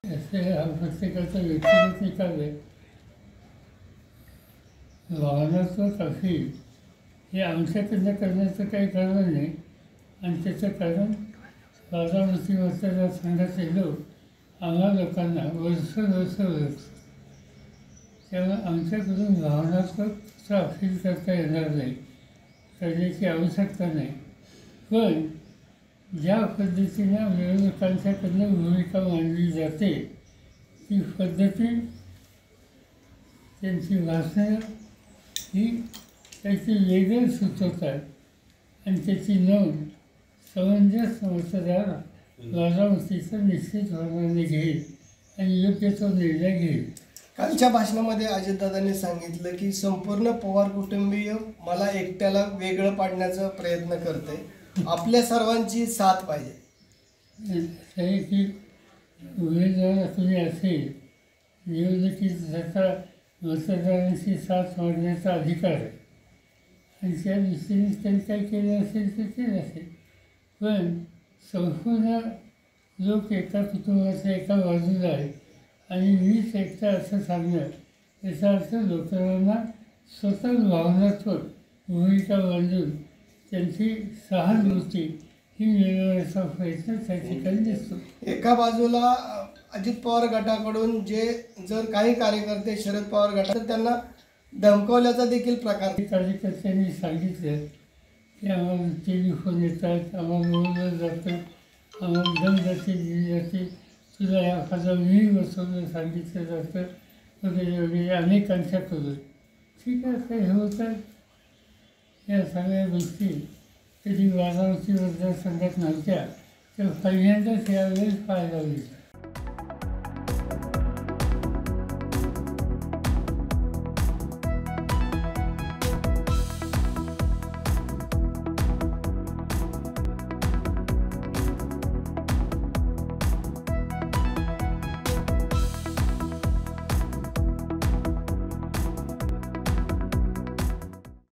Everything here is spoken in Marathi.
असे हा प्रत्येकाचा व्यक्तिगत निकाल आहे. वाहनात्मक अफीम हे आमच्याकडनं करण्याचं काही कारण नाही आणि त्याचं कारण बारामती मतदारसंघाचे लोक आम्हा लोकांना वर्ष ओळखतात. त्यामुळे आमच्याकडून भावनात्मक अपील करता येणार नाही, करण्याची आवश्यकता नाही. पण ज्या पद्धतीनं विरोधकांच्याकडनं भूमिका मांडली जाते ती पद्धती, त्यांची भाषणं ही काहीतरी वेगळं सुचवतात आणि त्याची नोंद समंजस मतदार बारामतीचं निश्चितपणाने घेईल आणि योग्य तो निर्णय घेईल. कालच्या भाषणामध्ये अजितदादांनी सांगितलं की संपूर्ण पवार कुटुंबीय मला एकट्याला वेगळं पाडण्याचा प्रयत्न करते, आपल्या सर्वांची साथ पाहिजे. आहे की उमेदवार कुणी असेल, निवडणुकीत त्याचा मतदारांची साथ मागण्याचा अधिकार आहे आणि त्या दृष्टीने त्यांनी काही केलं असेल तर केलं असेल. पण संपूर्ण लोक एका कुटुंबाच्या एका बाजूला आहे आणि मीच एकटा असं सांगणं याचा अर्थ लोकांना स्वतः भावनात्मक भूमिका मांडून त्यांची सहानुभूती ही मिळवण्याचा प्रयत्न त्या ठिकाणी दिसतो. एका बाजूला अजित पवार गटाकडून जर काही कार्यकर्ते शरद पवार गटात त्यांना धमकावल्याचा देखील प्रकार. कार्यकर्त्यांनी सांगितलं की आम्हाला टेलिफोन येतात, आम्हाला बोललं जातं, आम्हाला दमदाटी दिली जाते, तुला एखादा मी बसवलं सांगितलं जातं वगैरे वगैरे अनेकांच्याकडून. ठीक आहे, काय हे होतात. या सगळ्या गोष्टी कधी बारामती मतदारसंघात नव्हत्या, तर पहिल्यांदाच यावेळेस पाहायला मिळतात.